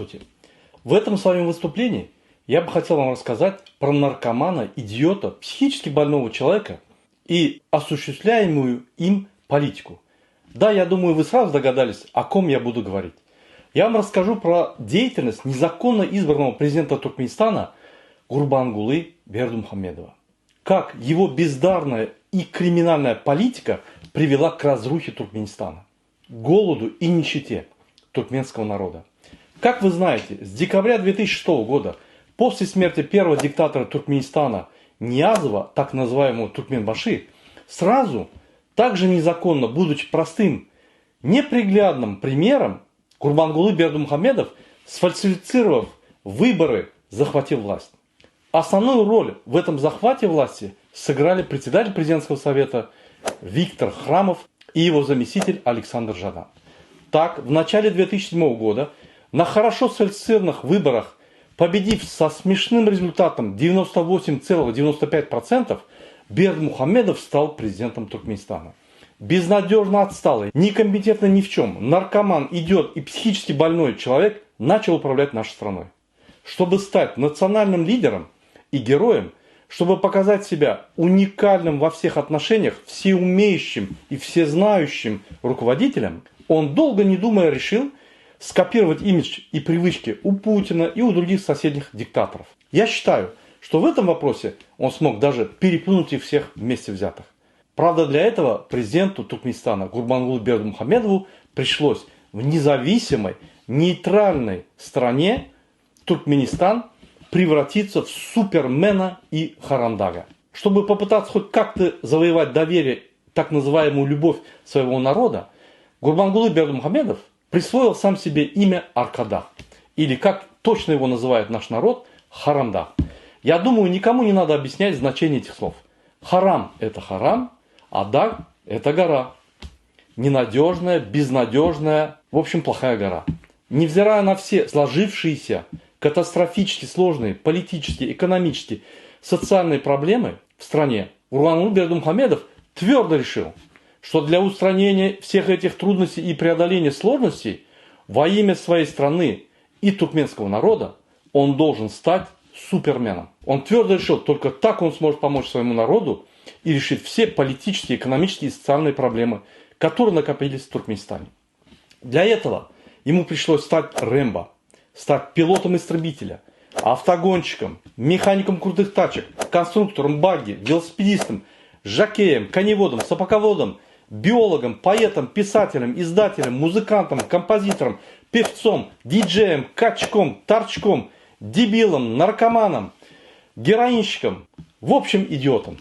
Здравствуйте. В этом своем выступлении я бы хотел вам рассказать про наркомана, идиота, психически больного человека и осуществляемую им политику. Да, я думаю, вы сразу догадались, о ком я буду говорить. Я вам расскажу про деятельность незаконно избранного президента Туркменистана Гурбангулы Бердымухамедова. Как его бездарная и криминальная политика привела к разрухе Туркменистана, голоду и нищете туркменского народа. Как вы знаете, с декабря 2006 года, после смерти первого диктатора Туркменистана Ниязова, так называемого Туркменбаши, сразу, также незаконно, будучи простым, неприглядным примером, Гурбангулы Бердымухамедов, сфальсифицировав выборы, захватил власть. Основную роль в этом захвате власти сыграли председатель президентского совета Виктор Храмов и его заместитель Александр Жадан. Так, в начале 2007 года на хорошо сфальсифицированных выборах, победив со смешным результатом 98,95%, Бердымухамедов стал президентом Туркменистана. Безнадежно отсталый, некомпетентный ни в чем, наркоман, идиот и психически больной человек начал управлять нашей страной. Чтобы стать национальным лидером и героем, чтобы показать себя уникальным во всех отношениях, всеумеющим и всезнающим руководителем, он, долго не думая, решил скопировать имидж и привычки у Путина и у других соседних диктаторов. Я считаю, что в этом вопросе он смог даже переплюнуть их всех вместе взятых. Правда, для этого президенту Туркменистана Гурбангулы Бердымухамедову пришлось в независимой, нейтральной стране Туркменистан превратиться в супермена и харандага. Чтобы попытаться хоть как-то завоевать доверие, так называемую любовь своего народа, Гурбангулы Бердымухамедов присвоил сам себе имя Аркадах, или как точно его называет наш народ, Харамдах. Я думаю, никому не надо объяснять значение этих слов. Харам – это харам, а даг – это гора. Ненадежная, безнадежная, в общем, плохая гора. Невзирая на все сложившиеся, катастрофически сложные политические, экономические, социальные проблемы в стране, Гурбангулы Бердымухамедов твердо решил, что для устранения всех этих трудностей и преодоления сложностей во имя своей страны и туркменского народа он должен стать суперменом. Он твердо решил, только так он сможет помочь своему народу и решить все политические, экономические и социальные проблемы, которые накопились в Туркменистане. Для этого ему пришлось стать Рэмбо, стать пилотом истребителя, автогонщиком, механиком крутых тачек, конструктором багги, велосипедистом, жокеем, коневодом, сапоководом, биологом, поэтом, писателем, издателем, музыкантом, композитором, певцом, диджеем, качком, торчком, дебилом, наркоманом, героинщиком, в общем, идиотом.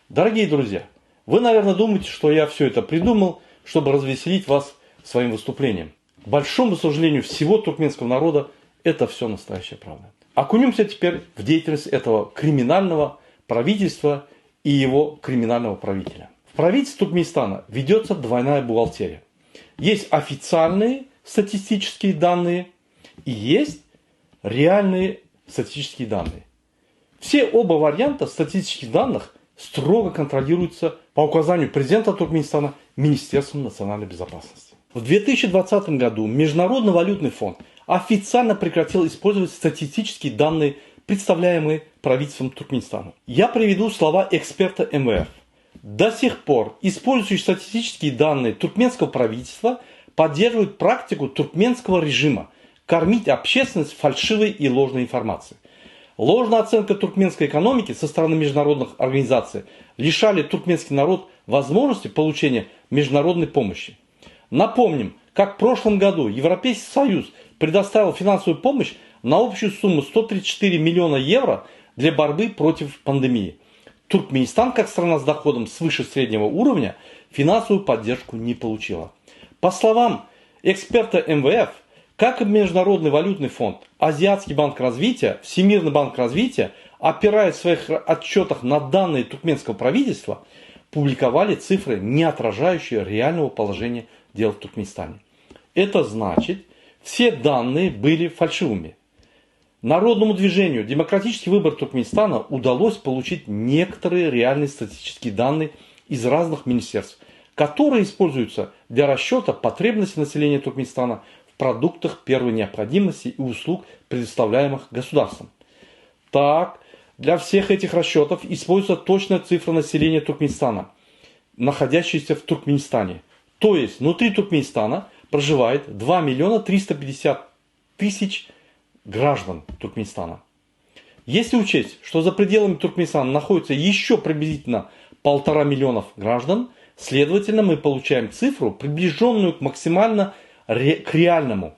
Дорогие друзья, вы, наверное, думаете, что я все это придумал, чтобы развеселить вас своим выступлением. К большому сожалению всего туркменского народа, это все настоящая правда. Окунемся теперь в деятельность этого криминального правительства и его криминального правителя. В правительстве Туркменистана ведется двойная бухгалтерия. Есть официальные статистические данные и есть реальные статистические данные. Все оба варианта статистических данных строго контролируются по указанию президента Туркменистана Министерством национальной безопасности. В 2020 году Международный валютный фонд официально прекратил использовать статистические данные, представляемые правительством Туркменистана. Я приведу слова эксперта МВФ. До сих пор использующие статистические данные туркменского правительства поддерживают практику туркменского режима кормить общественность фальшивой и ложной информацией. Ложная оценка туркменской экономики со стороны международных организаций лишали туркменский народ возможности получения международной помощи. Напомним, как в прошлом году Европейский Союз предоставил финансовую помощь на общую сумму 134 миллиона евро для борьбы против пандемии. Туркменистан, как страна с доходом свыше среднего уровня, финансовую поддержку не получила. По словам эксперта МВФ, как и Международный валютный фонд, Азиатский банк развития, Всемирный банк развития, опираясь в своих отчетах на данные туркменского правительства, публиковали цифры, не отражающие реального положения дел в Туркменистане. Это значит, все данные были фальшивыми. Народному движению «Демократический выбор Туркменистана» удалось получить некоторые реальные статистические данные из разных министерств, которые используются для расчета потребностей населения Туркменистана в продуктах первой необходимости и услуг, предоставляемых государством. Так, для всех этих расчетов используется точная цифра населения Туркменистана, находящаяся в Туркменистане. То есть внутри Туркменистана проживает 2 миллиона 350 тысяч граждан Туркменистана. Если учесть, что за пределами Туркменистана находится еще приблизительно 1,5 миллиона граждан, следовательно, мы получаем цифру, приближенную к максимально к реальному.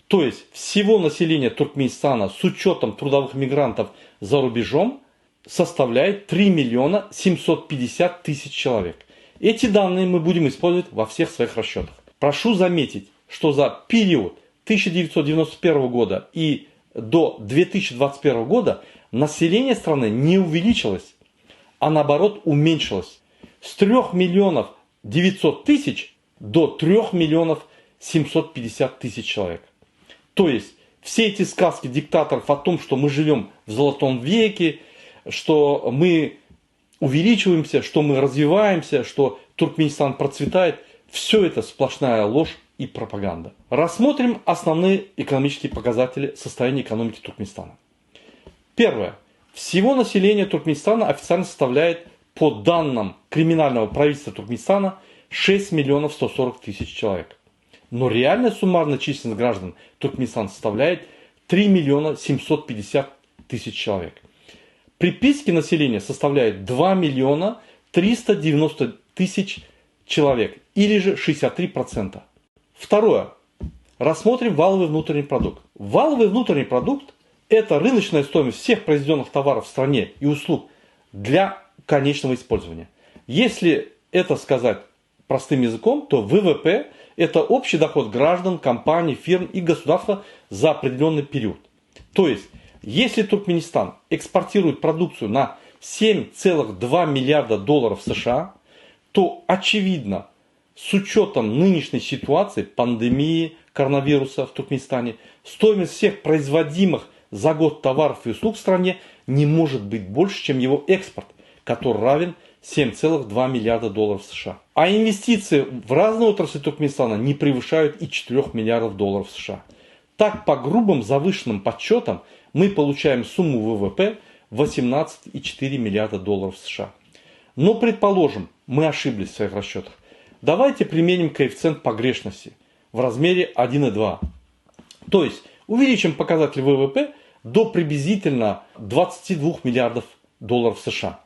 То есть всего населения Туркменистана с учетом трудовых мигрантов за рубежом составляет 3 миллиона 750 тысяч человек. Эти данные мы будем использовать во всех своих расчетах. Прошу заметить, что за период 1991 года и до 2021 года население страны не увеличилось, а наоборот уменьшилось. С 3 миллионов 900 тысяч до 3 миллионов 750 тысяч человек. То есть все эти сказки диктаторов о том, что мы живем в золотом веке, что мы увеличиваемся, что мы развиваемся, что Туркменистан процветает, все это сплошная ложь и пропаганда. Рассмотрим основные экономические показатели состояния экономики Туркменистана. Первое. Всего населения Туркменистана официально составляет, по данным криминального правительства Туркменистана, 6 миллионов 140 тысяч человек. Но реальная суммарная численность граждан Туркменистана составляет 3 миллиона 750 тысяч человек. Приписки населения составляет 2 миллиона 390 тысяч человек, или же 63%. Второе. Рассмотрим валовый внутренний продукт. Валовый внутренний продукт – это рыночная стоимость всех произведенных товаров в стране и услуг для конечного использования. Если это сказать простым языком, то ВВП – это общий доход граждан, компаний, фирм и государства за определенный период. То есть, если Туркменистан экспортирует продукцию на 7,2 миллиарда долларов США, то очевидно, с учетом нынешней ситуации, пандемии коронавируса в Туркменистане, стоимость всех производимых за год товаров и услуг в стране не может быть больше, чем его экспорт, который равен 7,2 миллиарда долларов США. А инвестиции в разные отрасли Туркменистана не превышают и 4 миллиардов долларов США. Так, по грубым завышенным подсчетам, мы получаем сумму ВВП 18,4 миллиарда долларов США. Но предположим, мы ошиблись в своих расчетах. Давайте применим коэффициент погрешности в размере 1,2. То есть увеличим показатель ВВП до приблизительно 22 миллиардов долларов США.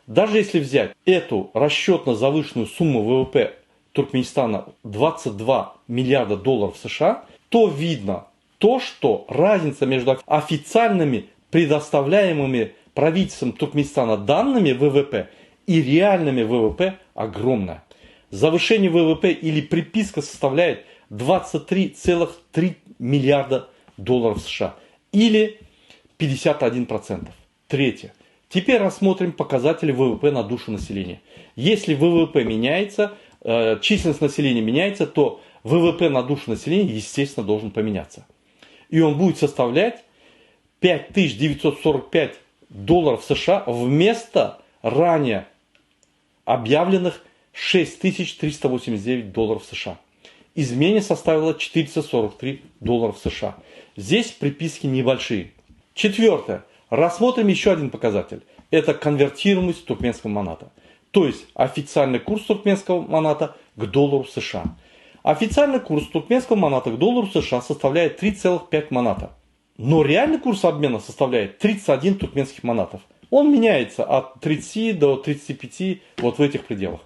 Даже если взять эту расчетно завышенную сумму ВВП Туркменистана 22 миллиарда долларов США, то видно то, что разница между официальными предоставляемыми правительством Туркменистана данными ВВП и реальными ВВП огромная. Завышение ВВП или приписка составляет 23,3 миллиарда долларов США или 51%. Третье. Теперь рассмотрим показатели ВВП на душу населения. Если ВВП меняется, численность населения меняется, то ВВП на душу населения, естественно, должен поменяться. И он будет составлять 5945 долларов США вместо ранее объявленных 6389 долларов США. Изменение составило 443 долларов США. Здесь приписки небольшие. Четвертое. Рассмотрим еще один показатель. Это конвертируемость туркменского маната. То есть официальный курс туркменского маната к доллару США. Официальный курс туркменского маната к доллару США составляет 3,5 маната. Но реальный курс обмена составляет 31 туркменских манатов. Он меняется от 30 до 35, вот в этих пределах.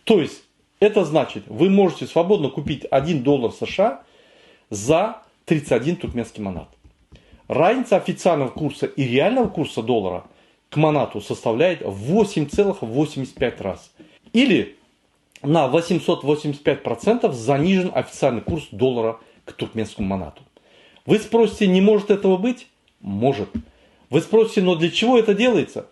То есть, это значит, вы можете свободно купить 1 доллар США за 31 туркменский манат. Разница официального курса и реального курса доллара к манату составляет 8,85 раз. Или на 885% занижен официальный курс доллара к туркменскому манату. Вы спросите, не может этого быть? Может. Вы спросите, но для чего это делается?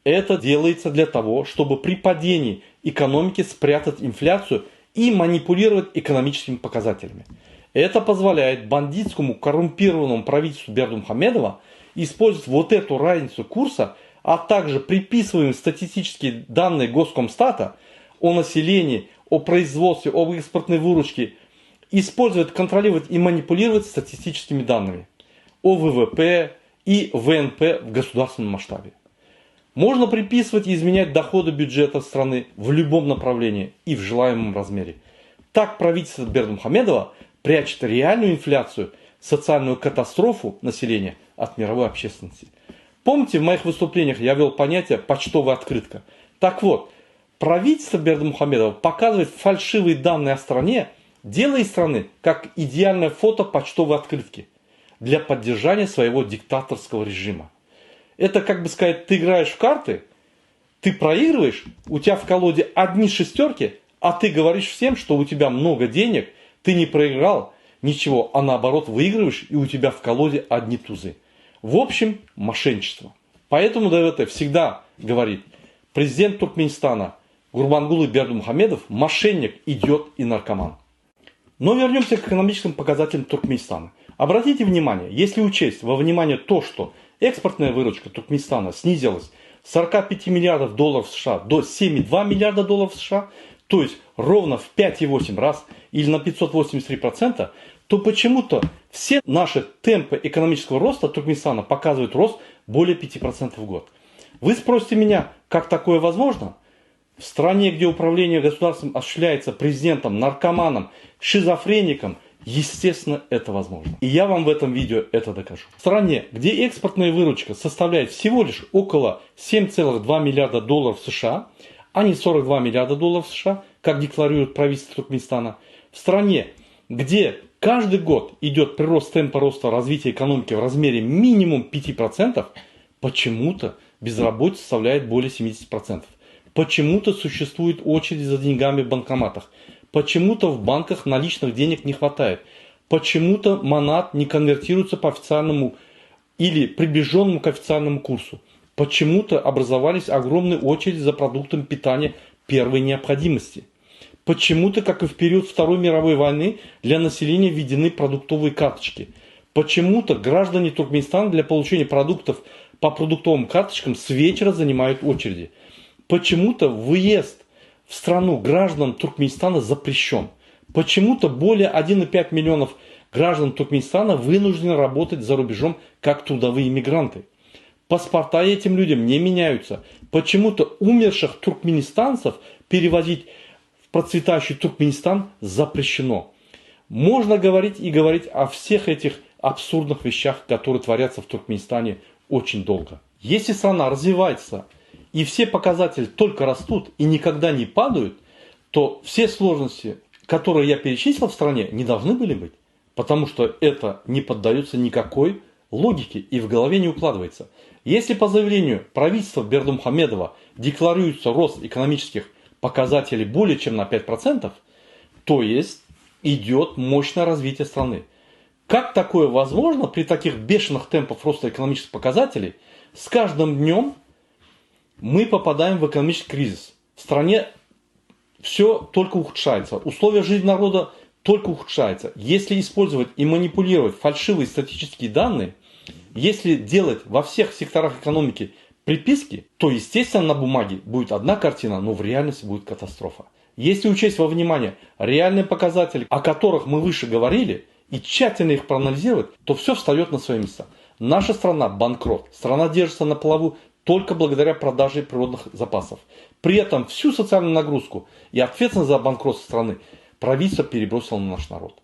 Это делается для того, чтобы при падении экономики спрятать инфляцию и манипулировать экономическими показателями. Это позволяет бандитскому коррумпированному правительству Бердымухамедова использовать вот эту разницу курса, а также приписываемые статистические данные Госкомстата о населении, о производстве, об экспортной выручке использовать, контролировать и манипулировать статистическими данными о ВВП и ВНП в государственном масштабе. Можно приписывать и изменять доходы бюджета страны в любом направлении и в желаемом размере. Так правительство Бердымухамедова прячет реальную инфляцию, социальную катастрофу населения от мировой общественности. Помните, в моих выступлениях я ввел понятие «почтовая открытка». Так вот, правительство Бердымухамедова показывает фальшивые данные о стране, делая из страны как идеальное фото почтовой открытки для поддержания своего диктаторского режима. Это, как бы сказать, ты играешь в карты, ты проигрываешь, у тебя в колоде одни шестерки, а ты говоришь всем, что у тебя много денег, ты не проиграл ничего, а наоборот выигрываешь, и у тебя в колоде одни тузы. В общем, мошенничество. Поэтому ДВТ всегда говорит, президент Туркменистана Гурбангулы Бердымухамедов мошенник, идиот и наркоман. Но вернемся к экономическим показателям Туркменистана. Обратите внимание, если учесть во внимание то, что экспортная выручка Туркменистана снизилась с 45 миллиардов долларов США до 7,2 миллиарда долларов США, то есть ровно в 5,8 раз или на 583%, то почему-то все наши темпы экономического роста Туркменистана показывают рост более 5% в год. Вы спросите меня, как такое возможно? В стране, где управление государством осуществляется президентом, наркоманом, шизофреником, естественно, это возможно. И я вам в этом видео это докажу. В стране, где экспортная выручка составляет всего лишь около 7,2 миллиарда долларов США, а не 42 миллиарда долларов США, как декларирует правительство Туркменистана. В стране, где каждый год идет прирост темпа роста развития экономики в размере минимум 5%, почему-то безработица составляет более 70%. Почему-то существует очередь за деньгами в банкоматах. Почему-то в банках наличных денег не хватает. Почему-то манат не конвертируется по официальному или приближенному к официальному курсу. Почему-то образовались огромные очереди за продуктами питания первой необходимости. Почему-то, как и в период Второй мировой войны, для населения введены продуктовые карточки. Почему-то граждане Туркменистана для получения продуктов по продуктовым карточкам с вечера занимают очереди. Почему-то выезд в страну граждан Туркменистана запрещен. Почему-то более 1,5 миллионов граждан Туркменистана вынуждены работать за рубежом как трудовые мигранты. Паспорта этим людям не меняются. Почему-то умерших туркменистанцев перевозить в процветающий Туркменистан запрещено. Можно говорить и говорить о всех этих абсурдных вещах, которые творятся в Туркменистане очень долго. Если страна развивается и все показатели только растут и никогда не падают, то все сложности, которые я перечислил в стране, не должны были быть. Потому что это не поддается никакой логике и в голове не укладывается. Если по заявлению правительства Бердымухамедова декларируется рост экономических показателей более чем на 5%, то есть идет мощное развитие страны. Как такое возможно при таких бешеных темпах роста экономических показателей? С каждым днем мы попадаем в экономический кризис. В стране все только ухудшается. Условия жизни народа только ухудшаются. Если использовать и манипулировать фальшивые статистические данные, если делать во всех секторах экономики приписки, то, естественно, на бумаге будет одна картина, но в реальности будет катастрофа. Если учесть во внимание реальные показатели, о которых мы выше говорили, и тщательно их проанализировать, то все встает на свои места. Наша страна банкрот. Страна держится на плаву только благодаря продаже природных запасов. При этом всю социальную нагрузку и ответственность за банкротство страны правительство перебросило на наш народ.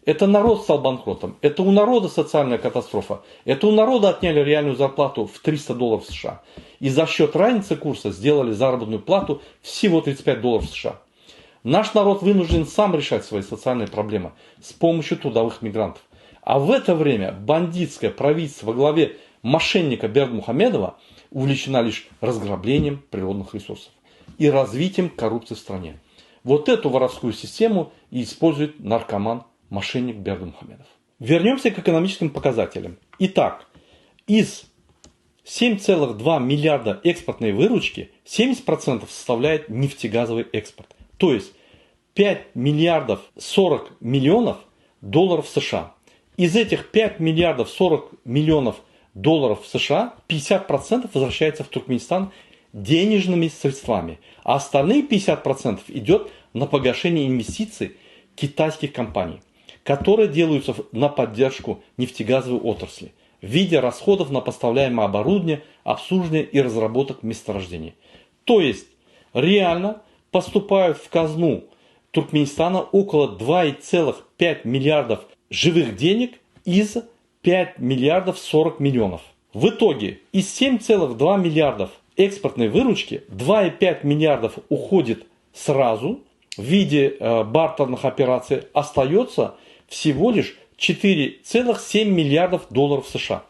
Это народ стал банкротом. Это у народа социальная катастрофа. Это у народа отняли реальную зарплату в $300 США. И за счет разницы курса сделали заработную плату всего $35 США. Наш народ вынужден сам решать свои социальные проблемы с помощью трудовых мигрантов. А в это время бандитское правительство во главе мошенника Бердымухамедова увлечено лишь разграблением природных ресурсов и развитием коррупции в стране. Вот эту воровскую систему и использует наркоман, мошенник Бердымухамедов. Вернемся к экономическим показателям. Итак, из 7,2 миллиарда экспортной выручки 70% составляет нефтегазовый экспорт. То есть 5 миллиардов 40 миллионов долларов США. Из этих 5 миллиардов 40 миллионов долларов США 50% возвращается в Туркменистан денежными средствами, а остальные 50% идет на погашение инвестиций китайских компаний. которые делаются на поддержку нефтегазовой отрасли в виде расходов на поставляемое оборудование, обслуживание и разработок месторождений. То есть реально поступают в казну Туркменистана около 2,5 миллиардов живых денег из 5 миллиардов 40 миллионов. В итоге из 7,2 миллиардов экспортной выручки 2,5 миллиардов уходит сразу в виде бартерных операций, остается всего лишь 4,7 миллиардов долларов США.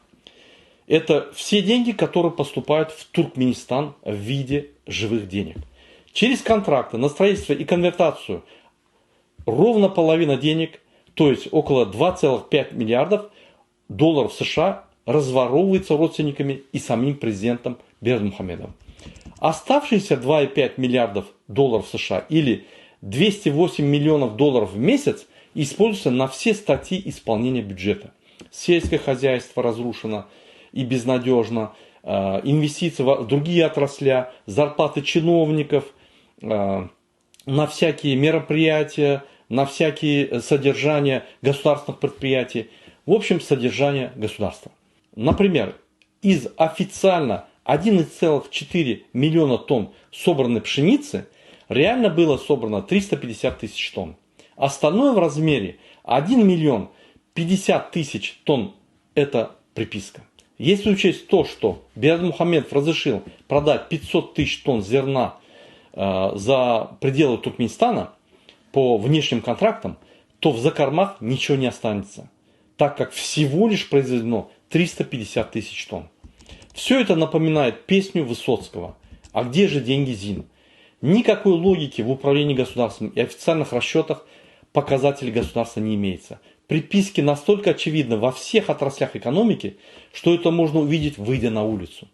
Это все деньги, которые поступают в Туркменистан в виде живых денег. Через контракты на строительство и конвертацию ровно половина денег, то есть около 2,5 миллиардов долларов США, разворовывается родственниками и самим президентом Бердымухамедовым. Оставшиеся 2,5 миллиардов долларов США или 208 миллионов долларов в месяц используются на все статьи исполнения бюджета. Сельское хозяйство разрушено и безнадежно, инвестиции в другие отрасли, зарплаты чиновников, на всякие мероприятия, на всякие содержания государственных предприятий, в общем, содержание государства. Например, из официально 1,4 миллиона тонн собранной пшеницы реально было собрано 350 тысяч тонн. Остальное в размере 1 миллион 50 тысяч тонн – это приписка. Если учесть то, что Бердымухамедов разрешил продать 500 тысяч тонн зерна за пределы Туркменистана по внешним контрактам, то в закормах ничего не останется, так как всего лишь произведено 350 тысяч тонн. Все это напоминает песню Высоцкого «А где же деньги ЗИН?». Никакой логики в управлении государством и официальных расчетах показателей государства не имеется. Приписки настолько очевидны во всех отраслях экономики, что это можно увидеть, выйдя на улицу.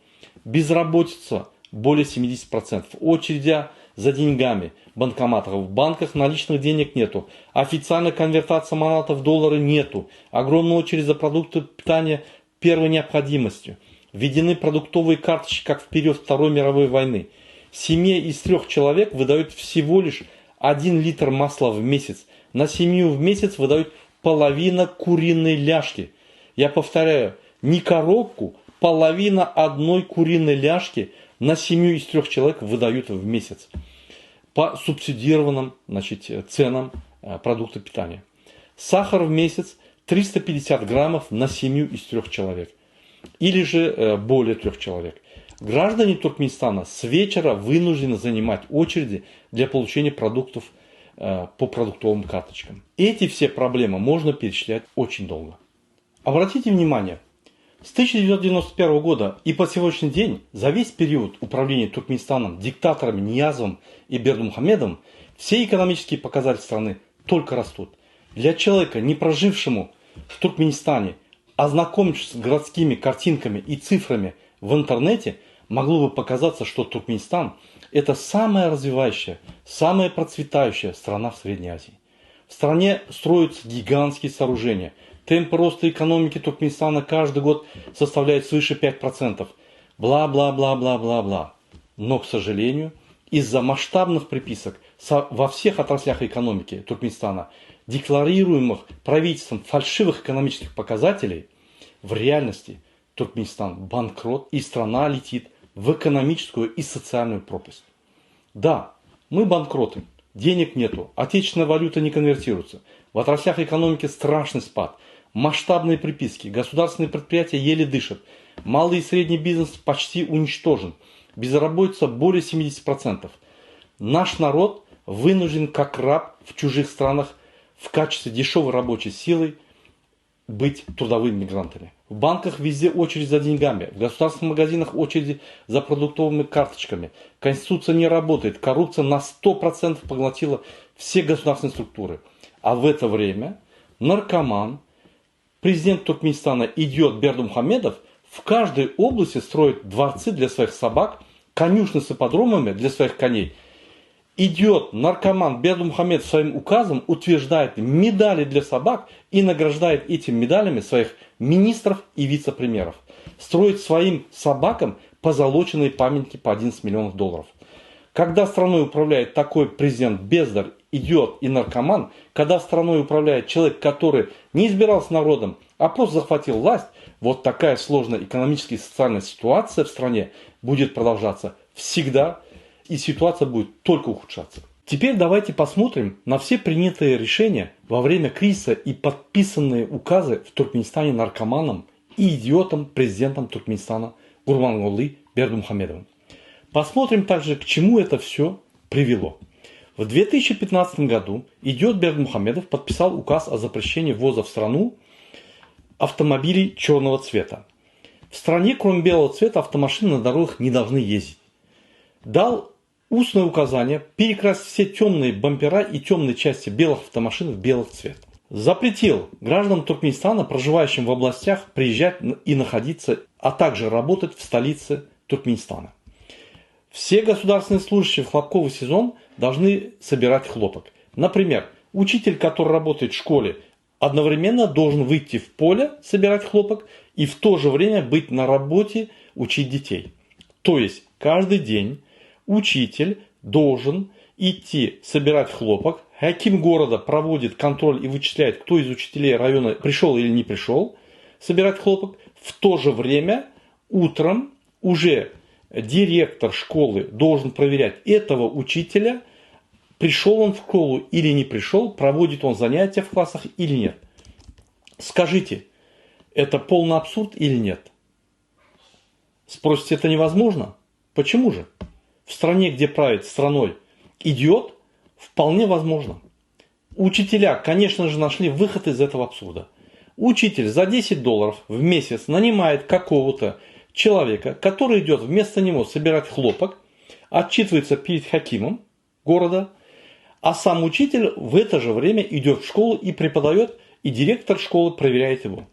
Безработица более 70%. Очереди за деньгами в банкоматах. В банках наличных денег нету. Официальной конвертации манатов в доллары нету. Огромная очередь за продукты питания первой необходимостью. Введены продуктовые карточки, как в период Второй мировой войны. Семье из 3 человек выдают всего лишь 1 литр масла в месяц. На семью в месяц выдают половина куриной ляжки. Я повторяю, не коробку, половина одной куриной ляжки на семью из 3 человек выдают в месяц. По субсидированным ценам продукта питания. Сахар в месяц 350 граммов на семью из 3 человек. Или же более 3 человек. Граждане Туркменистана с вечера вынуждены занимать очереди для получения продуктов по продуктовым карточкам. Эти все проблемы можно перечислять очень долго. Обратите внимание, с 1991 года и по сегодняшний день за весь период управления Туркменистаном диктаторами Ниязовым и Бердымухамедовым все экономические показатели страны только растут. Для человека, не прожившему в Туркменистане, ознакомившись с городскими картинками и цифрами в интернете, могло бы показаться, что Туркменистан – это самая развивающая, самая процветающая страна в Средней Азии. В стране строятся гигантские сооружения. Темп роста экономики Туркменистана каждый год составляет свыше 5%. Бла-бла-бла-бла-бла-бла. Но, к сожалению, из-за масштабных приписок во всех отраслях экономики Туркменистана, декларируемых правительством фальшивых экономических показателей, в реальности Туркменистан банкрот, и страна летит в экономическую и социальную пропасть. Да, мы банкроты, денег нету, отечественная валюта не конвертируется, в отраслях экономики страшный спад, масштабные приписки, государственные предприятия еле дышат, малый и средний бизнес почти уничтожен, безработица более 70%. Наш народ вынужден как раб в чужих странах в качестве дешевой рабочей силы быть трудовыми мигрантами. В банках везде очередь за деньгами, в государственных магазинах очереди за продуктовыми карточками. Конституция не работает, коррупция на 100% поглотила все государственные структуры. А в это время наркоман, президент Туркменистана идиот Бердымухамедов в каждой области строит дворцы для своих собак, конюшни с ипподромами для своих коней. Идиот, наркоман Бердымухамедов своим указом утверждает медали для собак и награждает этими медалями своих министров и вице-премьеров. Строит своим собакам позолоченные памятники по 11 миллионов долларов. Когда страной управляет такой президент Бездар идиот и наркоман, когда страной управляет человек, который не избирался народом, а просто захватил власть, вот такая сложная экономическая и социальная ситуация в стране будет продолжаться всегда, и ситуация будет только ухудшаться. Теперь давайте посмотрим на все принятые решения во время кризиса и подписанные указы в Туркменистане наркоманом и идиотом президентом Туркменистана Гурбангулы Бердымухамедовым. Посмотрим также, к чему это все привело. В 2015 году идиот Бердымухамедов подписал указ о запрещении ввоза в страну автомобилей черного цвета. В стране, кроме белого цвета, автомашины на дорогах не должны ездить. Дал устное указание перекрасить все темные бампера и темные части белых автомашин в белый цвет. Запретил гражданам Туркменистана, проживающим в областях, приезжать и находиться, а также работать в столице Туркменистана. Все государственные служащие в хлопковый сезон должны собирать хлопок. Например, учитель, который работает в школе, одновременно должен выйти в поле, собирать хлопок, и в то же время быть на работе, учить детей. То есть каждый день учитель должен идти собирать хлопок. Хаким города проводит контроль и вычисляет, кто из учителей района пришел или не пришел собирать хлопок. В то же время утром уже директор школы должен проверять этого учителя, пришел он в школу или не пришел, проводит он занятия в классах или нет. Скажите, это полный абсурд или нет? Спросите, это невозможно? Почему же? В стране, где правит страной идиот, вполне возможно. Учителя, конечно же, нашли выход из этого абсурда. Учитель за $10 в месяц нанимает какого-то человека, который идет вместо него собирать хлопок, отчитывается перед хакимом города, а сам учитель в это же время идет в школу и преподает, и директор школы проверяет его.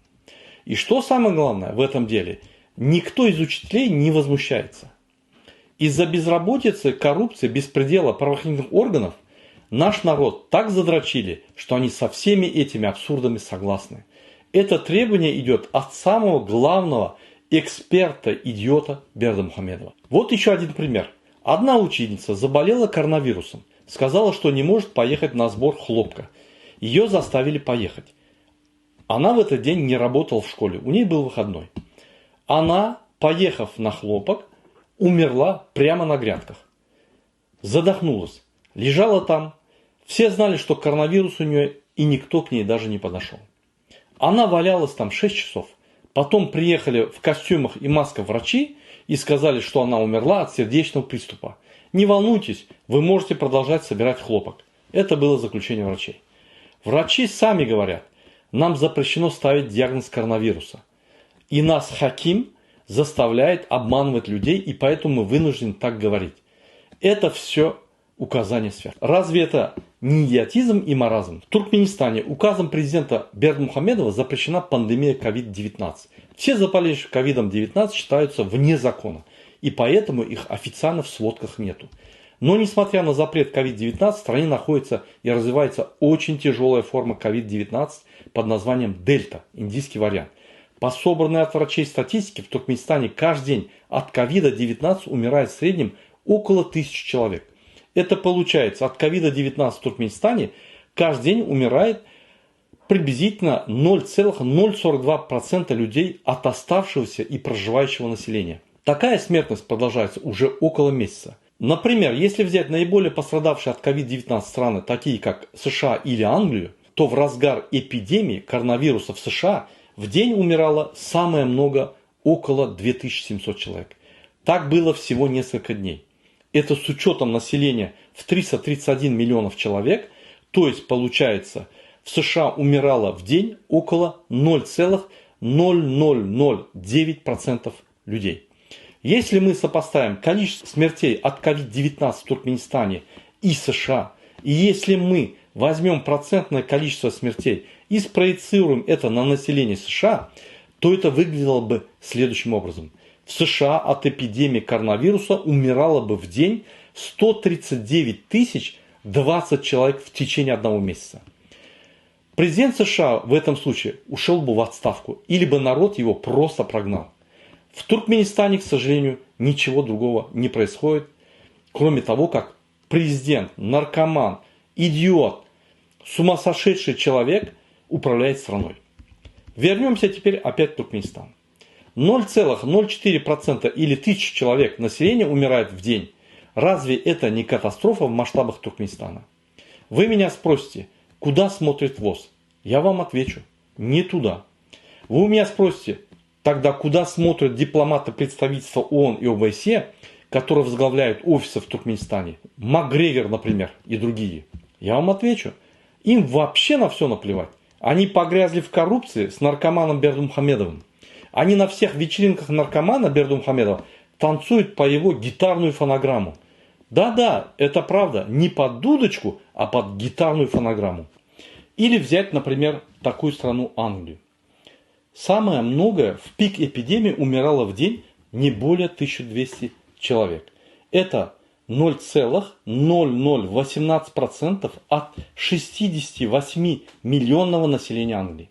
И что самое главное в этом деле, никто из учителей не возмущается. Из-за безработицы, коррупции, беспредела правоохранительных органов наш народ так задрочили, что они со всеми этими абсурдами согласны. Это требование идет от самого главного эксперта-идиота Бердымухамедова. Вот еще один пример. Одна ученица заболела коронавирусом, сказала, что не может поехать на сбор хлопка. Ее заставили поехать. Она в этот день не работала в школе, у нее был выходной. Она, поехав на хлопок, умерла прямо на грядках. Задохнулась, лежала там. Все знали, что коронавирус у нее, и никто к ней даже не подошел. Она валялась там 6 часов. Потом приехали в костюмах и масках врачи и сказали, что она умерла от сердечного приступа. Не волнуйтесь, вы можете продолжать собирать хлопок. Это было заключение врачей. Врачи сами говорят, нам запрещено ставить диагноз коронавируса. И нас хаким заставляет обманывать людей, и поэтому мы вынуждены так говорить. Это все указание сверху. Разве это не идиотизм и маразм? В Туркменистане указом президента Бердымухамедова запрещена пандемия COVID-19. Все заболевшие COVID-19 считаются вне закона, и поэтому их официально в сводках нету. Но несмотря на запрет COVID-19, в стране находится и развивается очень тяжелая форма COVID-19 под названием Дельта, индийский вариант. По собранной от врачей статистике, в Туркменистане каждый день от COVID-19 умирает в среднем около 1000 человек. Это получается, от COVID-19 в Туркменистане каждый день умирает приблизительно 0,042% людей от оставшегося и проживающего населения. Такая смертность продолжается уже около месяца. Например, если взять наиболее пострадавшие от COVID-19 страны, такие как США или Англию, то в разгар эпидемии коронавируса в США в день умирало самое много, около 2700 человек. Так было всего несколько дней. Это с учетом населения в 331 миллионов человек, то есть получается в США умирало в день около 0,0009% людей. Если мы сопоставим количество смертей от COVID-19 в Туркменистане и США, и если мы возьмем процентное количество смертей и спроецируем это на население США, то это выглядело бы следующим образом. В США от эпидемии коронавируса умирало бы в день 139 020 человек в течение одного месяца. Президент США в этом случае ушел бы в отставку, или бы народ его просто прогнал. В Туркменистане, к сожалению, ничего другого не происходит, кроме того, как президент, наркоман идиот, сумасшедший человек управляет страной. Вернемся теперь опять в Туркменистан. 0,04% или 1000 человек населения умирает в день. Разве это не катастрофа в масштабах Туркменистана? Вы меня спросите, куда смотрит ВОЗ? Я вам отвечу, не туда. Вы у меня спросите, тогда куда смотрят дипломаты представительства ООН и ОБСЕ, которые возглавляют офисы в Туркменистане? Макгрегор, например, и другие. Я вам отвечу, им вообще на все наплевать. Они погрязли в коррупции с наркоманом Бердымухамедовым. Они на всех вечеринках наркомана Бердымухамедова танцуют по его гитарную фонограмму. Да-да, это правда, не под дудочку, а под гитарную фонограмму. Или взять, например, такую страну Англию. Самое многое в пик эпидемии умирало в день не более 1200 человек. Это 0,0018% от 68-миллионного населения Англии.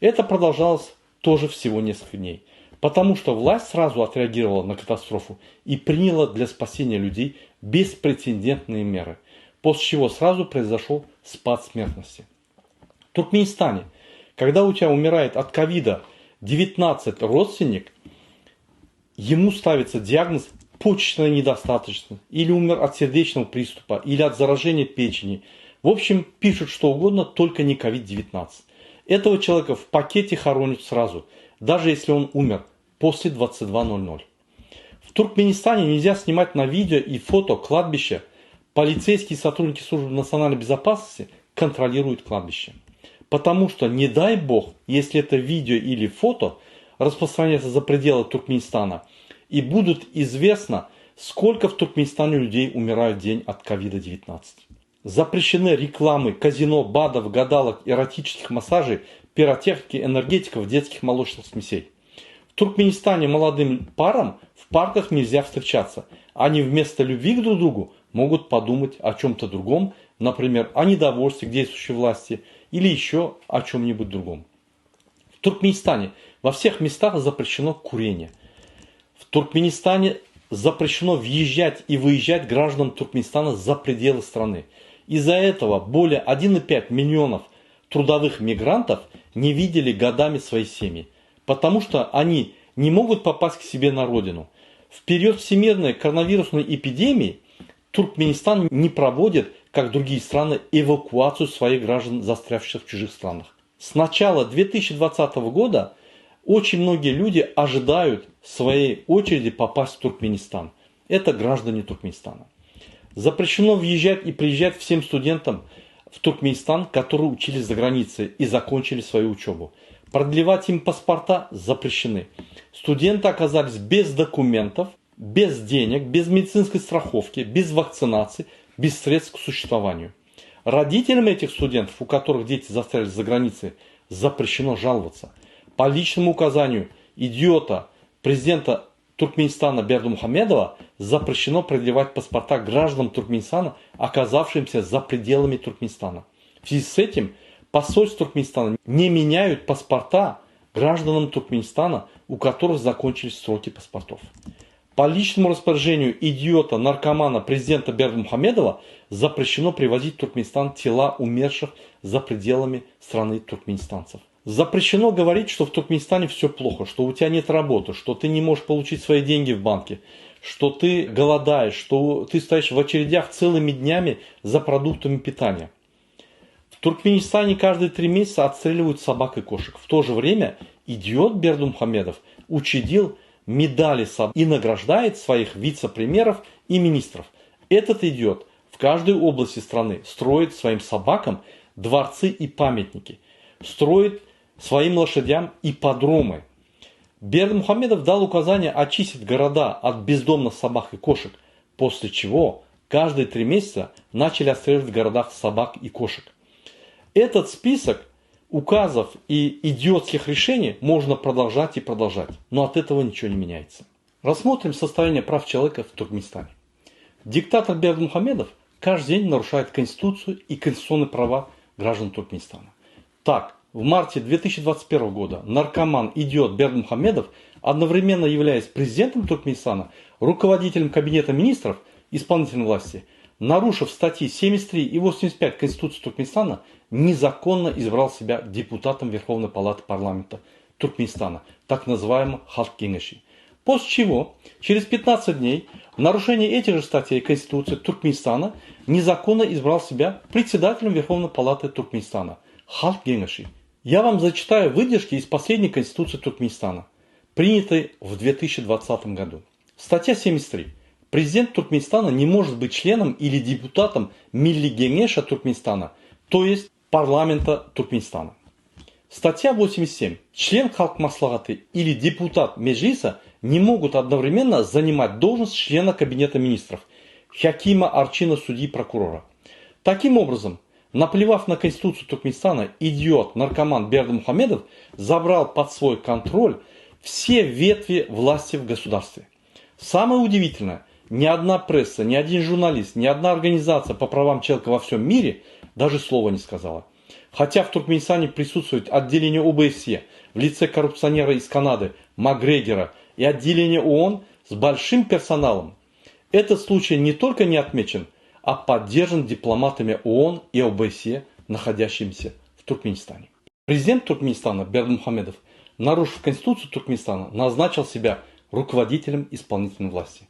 Это продолжалось тоже всего несколько дней, потому что власть сразу отреагировала на катастрофу и приняла для спасения людей беспрецедентные меры, после чего сразу произошел спад смертности. В Туркменистане, когда у тебя умирает от ковида-19 родственник, ему ставится диагноз почечная недостаточность, или умер от сердечного приступа, или от заражения печени. В общем, пишут что угодно, только не COVID-19. Этого человека в пакете хоронят сразу, даже если он умер после 22:00. В Туркменистане нельзя снимать на видео и фото кладбища. Полицейские сотрудники службы национальной безопасности контролируют кладбище. Потому что, не дай бог, если это видео или фото распространяется за пределы Туркменистана, и будет известно, сколько в Туркменистане людей умирают в день от COVID-19. Запрещены рекламы казино, БАДов, гадалок, эротических массажей, пиротехники, энергетиков, детских молочных смесей. В Туркменистане молодым парам в парках нельзя встречаться. Они вместо любви к друг другу могут подумать о чем-то другом, например, о недовольстве к действующей власти или еще о чем-нибудь другом. В Туркменистане во всех местах запрещено курение. В Туркменистане запрещено въезжать и выезжать гражданам Туркменистана за пределы страны. Из-за этого более 1,5 миллионов трудовых мигрантов не видели годами свои семьи, потому что они не могут попасть к себе на родину. В период всемирной коронавирусной эпидемии Туркменистан не проводит, как другие страны, эвакуацию своих граждан, застрявших в чужих странах. С начала 2020 года очень многие люди ожидают в своей очереди попасть в Туркменистан. Это граждане Туркменистана. Запрещено въезжать и приезжать всем студентам в Туркменистан, которые учились за границей и закончили свою учебу. Продлевать им паспорта запрещены. Студенты оказались без документов, без денег, без медицинской страховки, без вакцинации, без средств к существованию. Родителям этих студентов, у которых дети застряли за границей, запрещено жаловаться. По личному указанию идиота, президента Туркменистана Бердымухамедова, запрещено продлевать паспорта гражданам Туркменистана, оказавшимся за пределами Туркменистана. В связи с этим посольства Туркменистана не меняют паспорта гражданам Туркменистана, у которых закончились сроки паспортов. По личному распоряжению идиота, наркомана, президента Бердымухамедова запрещено привозить в Туркменистан тела умерших за пределами страны туркменистанцев. Запрещено говорить, что в Туркменистане все плохо, что у тебя нет работы, что ты не можешь получить свои деньги в банке, что ты голодаешь, что ты стоишь в очередях целыми днями за продуктами питания. В Туркменистане каждые 3 месяца отстреливают собак и кошек. В то же время идиот Бердымухамедов учредил медали собак и награждает своих вице-премьеров и министров. Этот идиот в каждой области страны строит своим собакам дворцы и памятники, строит своим лошадям ипподромы. Бердымухамедов дал указание очистить города от бездомных собак и кошек, после чего каждые 3 месяца начали отстреливать в городах собак и кошек. Этот список указов и идиотских решений можно продолжать и продолжать, но от этого ничего не меняется. Рассмотрим состояние прав человека в Туркменистане. Диктатор Бердымухамедов каждый день нарушает Конституцию и конституционные права граждан Туркменистана. Так, в марте 2021 года наркоман-идиот Бердымухамедов, одновременно являясь президентом Туркменистана, руководителем кабинета министров исполнительной власти, нарушив статьи 73 и 85 Конституции Туркменистана, незаконно избрал себя депутатом Верховной Палаты парламента Туркменистана, так называемым Халк Кеңеши. После чего, через 15 дней, в нарушении этих же статей Конституции Туркменистана, незаконно избрал себя председателем Верховной Палаты Туркменистана Халк Кеңеши. Я вам зачитаю выдержки из последней Конституции Туркменистана, принятой в 2020 году. Статья 73. Президент Туркменистана не может быть членом или депутатом Милли Кеңеша Туркменистана, то есть парламента Туркменистана. Статья 87. Член Халк Маслихаты или депутат Меджлиса не могут одновременно занимать должность члена Кабинета министров, хакима, арчина, судьи, прокурора. Таким образом, наплевав на Конституцию Туркменистана, идиот, наркоман Бердымухамедов забрал под свой контроль все ветви власти в государстве. Самое удивительное, ни одна пресса, ни один журналист, ни одна организация по правам человека во всем мире даже слова не сказала. Хотя в Туркменистане присутствует отделение ОБСЕ в лице коррупционера из Канады Макгрегора и отделение ООН с большим персоналом. Этот случай не только не отмечен, а поддержан дипломатами ООН и ОБСЕ, находящимися в Туркменистане. Президент Туркменистана Бердымухамедов, нарушив Конституцию Туркменистана, назначил себя руководителем исполнительной власти,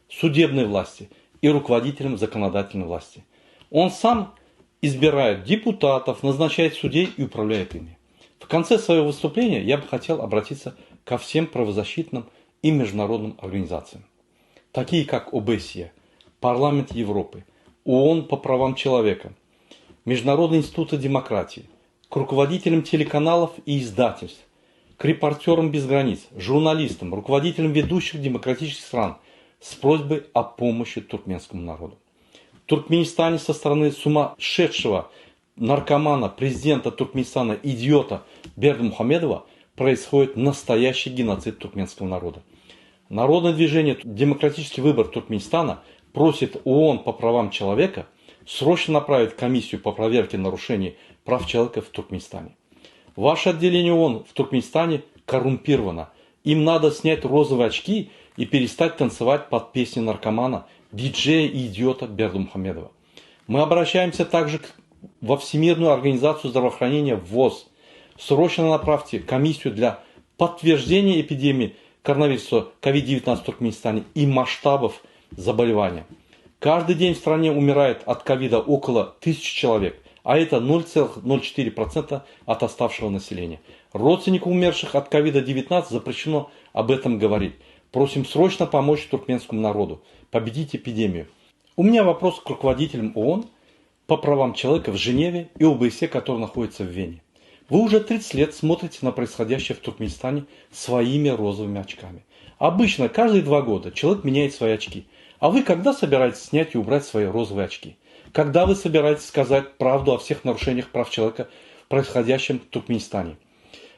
судебной власти и руководителем законодательной власти. Он сам избирает депутатов, назначает судей и управляет ими. В конце своего выступления я бы хотел обратиться ко всем правозащитным и международным организациям, такие как ОБСЕ, Парламент Европы, ООН по правам человека, Международный институт демократии, к руководителям телеканалов и издательств, к репортерам без границ, журналистам, руководителям ведущих демократических стран с просьбой о помощи туркменскому народу. В Туркменистане со стороны сумасшедшего наркомана, президента Туркменистана, идиота Бердымухамедова происходит настоящий геноцид туркменского народа. Народное движение «Демократический выбор Туркменистана» просит ООН по правам человека срочно направить комиссию по проверке нарушений прав человека в Туркменистане. Ваше отделение ООН в Туркменистане коррумпировано. Им надо снять розовые очки и перестать танцевать под песни наркомана, диджея и идиота Бердымухамедова. Мы обращаемся также во Всемирную организацию здравоохранения ВОЗ. Срочно направьте комиссию для подтверждения эпидемии коронавируса COVID-19 в Туркменистане и масштабов заболевания. Каждый день в стране умирает от ковида около 1000 человек, а это 0,04% от оставшего населения. Родственникам умерших от COVID-19 запрещено об этом говорить. Просим срочно помочь туркменскому народу победить эпидемию. У меня вопрос к руководителям ООН по правам человека в Женеве и ОБСЕ, который находится в Вене. Вы уже 30 лет смотрите на происходящее в Туркменистане своими розовыми очками. Обычно каждые 2 года человек меняет свои очки. А вы когда собираетесь снять и убрать свои розовые очки? Когда вы собираетесь сказать правду о всех нарушениях прав человека, происходящем в Туркменистане?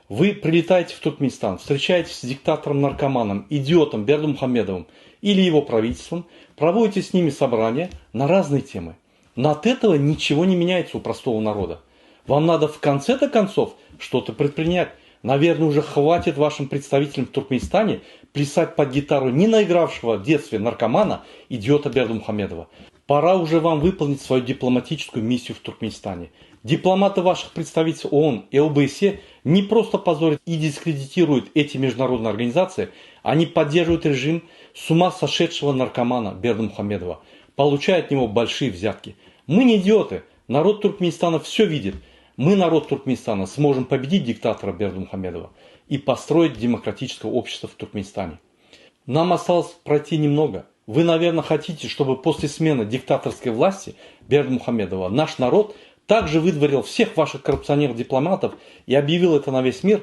Вы прилетаете в Туркменистан, встречаетесь с диктатором-наркоманом, идиотом Бердымухамедовым или его правительством, проводите с ними собрания на разные темы. Но от этого ничего не меняется у простого народа. Вам надо в конце-то концов что-то предпринять. Наверное, уже хватит вашим представителям в Туркменистане плясать под гитару не наигравшего в детстве наркомана, идиота Бердымухамедова. Пора уже вам выполнить свою дипломатическую миссию в Туркменистане. Дипломаты ваших представительств ООН и ОБСЕ не просто позорят и дискредитируют эти международные организации, они поддерживают режим с ума сошедшего наркомана Бердымухамедова, получая от него большие взятки. Мы не идиоты, народ Туркменистана все видит. Мы, народ Туркменистана, сможем победить диктатора Бердымухамедова и построить демократическое общество в Туркменистане. Нам осталось пройти немного. Вы, наверное, хотите, чтобы после смены диктаторской власти Бердымухамедова наш народ также выдворил всех ваших коррупционеров-дипломатов и объявил это на весь мир?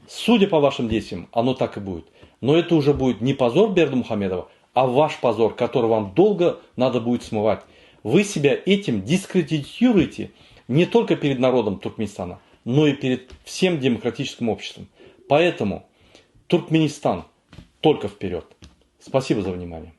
Судя по вашим действиям, оно так и будет. Но это уже будет не позор Бердымухамедова, а ваш позор, который вам долго надо будет смывать. Вы себя этим дискредитируете не только перед народом Туркменистана, но и перед всем демократическим обществом. Поэтому Туркменистан только вперед. Спасибо за внимание.